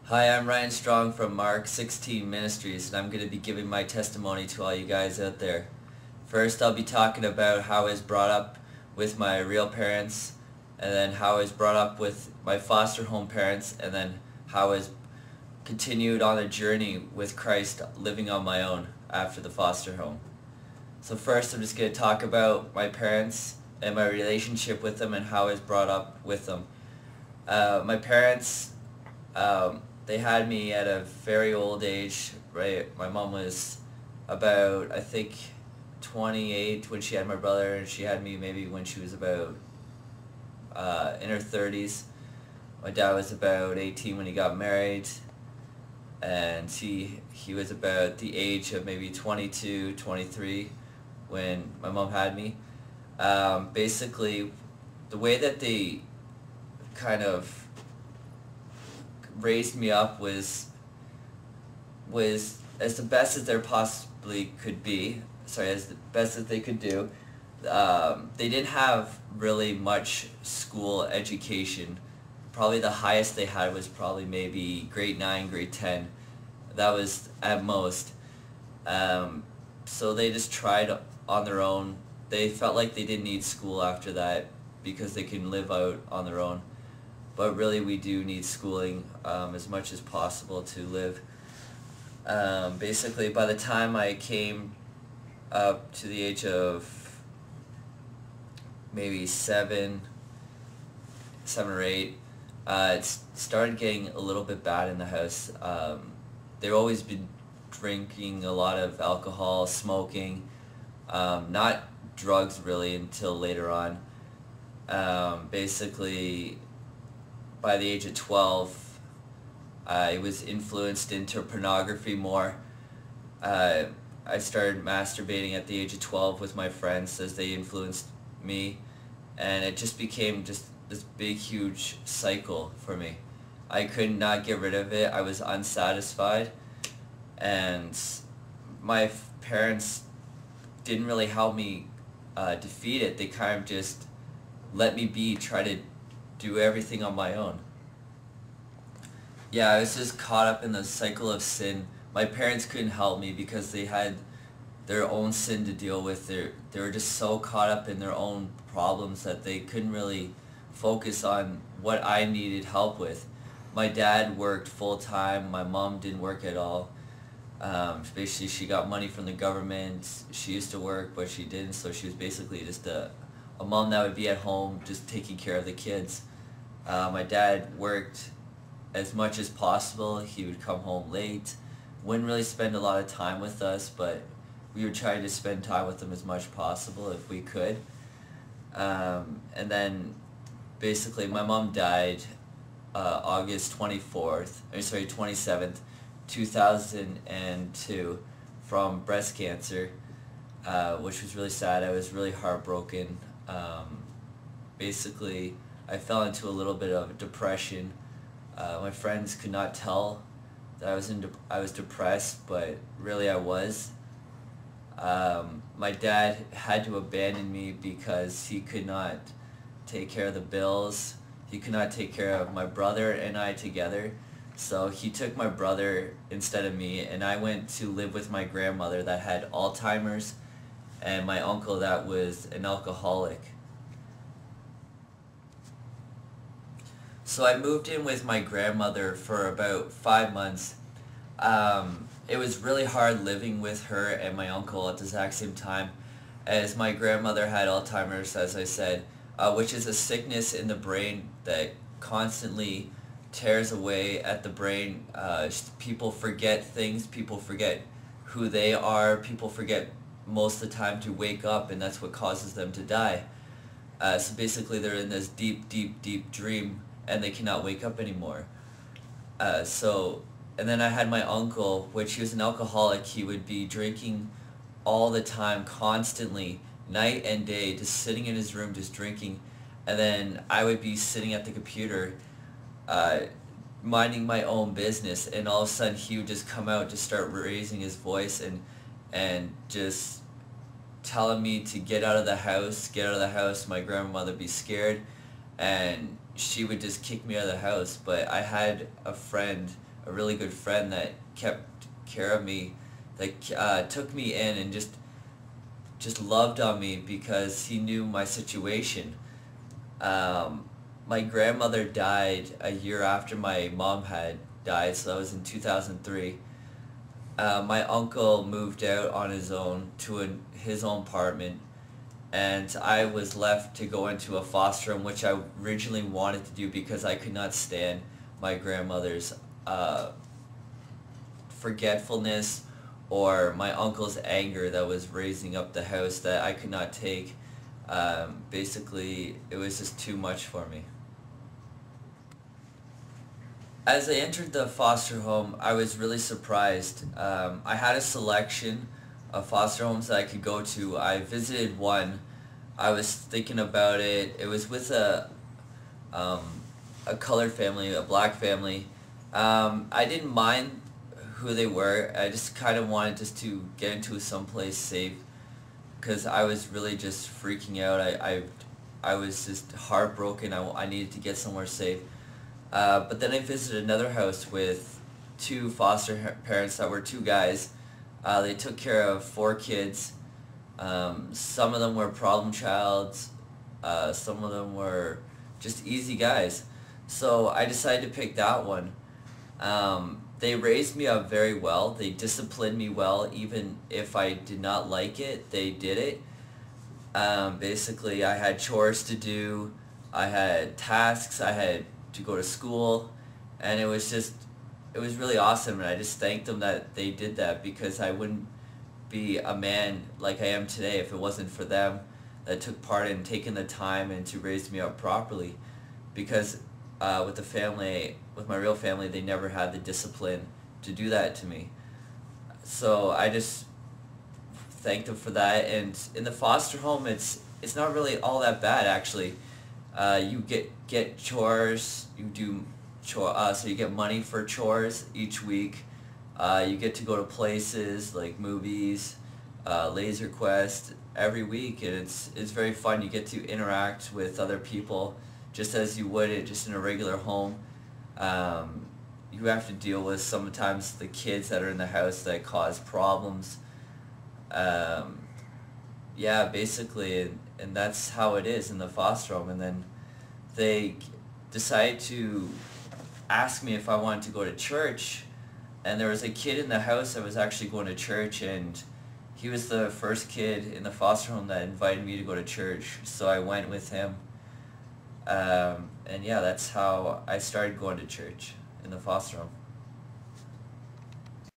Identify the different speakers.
Speaker 1: Hi, I'm Ryan Strong from Mark 16 Ministries, and I'm going to be giving my testimony to all you guys out there. First, I'll be talking about how I was brought up with my real parents, and then how I was brought up with my foster home parents, and then how I was continued on a journey with Christ living on my own after the foster home. So first, I'm just going to talk about my parents and my relationship with them and how I was brought up with them. My parents, they had me at a very old age, right? My mom was about, I think, 28 when she had my brother, and she had me maybe when she was about in her 30s. My dad was about 18 when he got married, and he was about the age of maybe 22, 23 when my mom had me. Basically, the way that they kind of raised me up was as the best as there possibly could be. Sorry, as the best that they could do. They didn't have really much school education. Probably the highest they had was probably maybe grade 9, grade 10. That was at most. So they just tried on their own. They felt like they didn't need school after that because they can live out on their own. But really we do need schooling as much as possible to live. Basically, by the time I came up to the age of maybe 7 or 8, it started getting a little bit bad in the house. They've always been drinking a lot of alcohol, smoking, not drugs really until later on. Basically, by the age of 12, I was influenced into pornography more. I started masturbating at the age of 12 with my friends as they influenced me, and it just became just this big huge cycle for me. I could not get rid of it. I was unsatisfied, and my parents didn't really help me defeat it. They kind of just let me be, try to do everything on my own. Yeah, I was just caught up in the cycle of sin. My parents couldn't help me because they had their own sin to deal with. They were just so caught up in their own problems that they couldn't really focus on what I needed help with. My dad worked full-time. My mom didn't work at all. Basically, she got money from the government. She used to work, but she didn't, so she was basically just a mom that would be at home just taking care of the kids. My dad worked as much as possible. He would come home late. Wouldn't really spend a lot of time with us, but we would try to spend time with him as much as possible if we could. And then basically my mom died August 27th, 2002 from breast cancer, which was really sad. I was really heartbroken. Basically, I fell into a little bit of depression. My friends could not tell that I was depressed, but really I was. My dad had to abandon me because he could not take care of the bills. He could not take care of my brother and I together. So he took my brother instead of me, and I went to live with my grandmother that had Alzheimer's and my uncle that was an alcoholic. So I moved in with my grandmother for about 5 months. It was really hard living with her and my uncle at the exact same time, as my grandmother had Alzheimer's, as I said, which is a sickness in the brain that constantly tears away at the brain. People forget things, people forget who they are, people forget most of the time to wake up, and that's what causes them to die. So basically they're in this deep, deep, deep dream, and they cannot wake up anymore. And then I had my uncle, which he was an alcoholic. He would be drinking all the time, constantly, night and day, just sitting in his room, just drinking. And then I would be sitting at the computer, minding my own business, and all of a sudden he would just come out, just start raising his voice and just telling me to get out of the house. My grandmother would be scared, and she would just kick me out of the house. But I had a friend, a really good friend that kept care of me, that took me in and just loved on me because he knew my situation. My grandmother died a year after my mom had died, so that was in 2003. My uncle moved out on his own to his own apartment, and I was left to go into a foster home, which I originally wanted to do because I could not stand my grandmother's forgetfulness or my uncle's anger that was raising up the house that I could not take. Basically, it was just too much for me. As I entered the foster home, I was really surprised. I had a selection of foster homes that I could go to. I visited one. I was thinking about it. It was with a colored family, a black family. I didn't mind who they were. I just kind of wanted just to get into someplace safe because I was really just freaking out. I was just heartbroken. I needed to get somewhere safe. But then I visited another house with two foster parents that were two guys. They took care of 4 kids. Some of them were problem childs. Some of them were just easy guys. So I decided to pick that one. They raised me up very well. They disciplined me well. Even if I did not like it, they did it. Basically, I had chores to do. I had tasks. I had to go to school. And it was really awesome. And I just thanked them that they did that because I wouldn't be a man like I am today if it wasn't for them that took part in taking the time and to raise me up properly. Because with the family, with my real family, they never had the discipline to do that to me. So I just thanked them for that. And in the foster home, it's not really all that bad actually. You get chores. You do so you get money for chores each week. You get to go to places like movies, Laser Quest every week, and it's very fun. You get to interact with other people just as you would just in a regular home. You have to deal with sometimes the kids that are in the house that cause problems. Yeah, basically, and that's how it is in the foster home. And then they decided to ask me if I wanted to go to church, and there was a kid in the house that was actually going to church, and he was the first kid in the foster home that invited me to go to church, so I went with him. And yeah, that's how I started going to church in the foster home.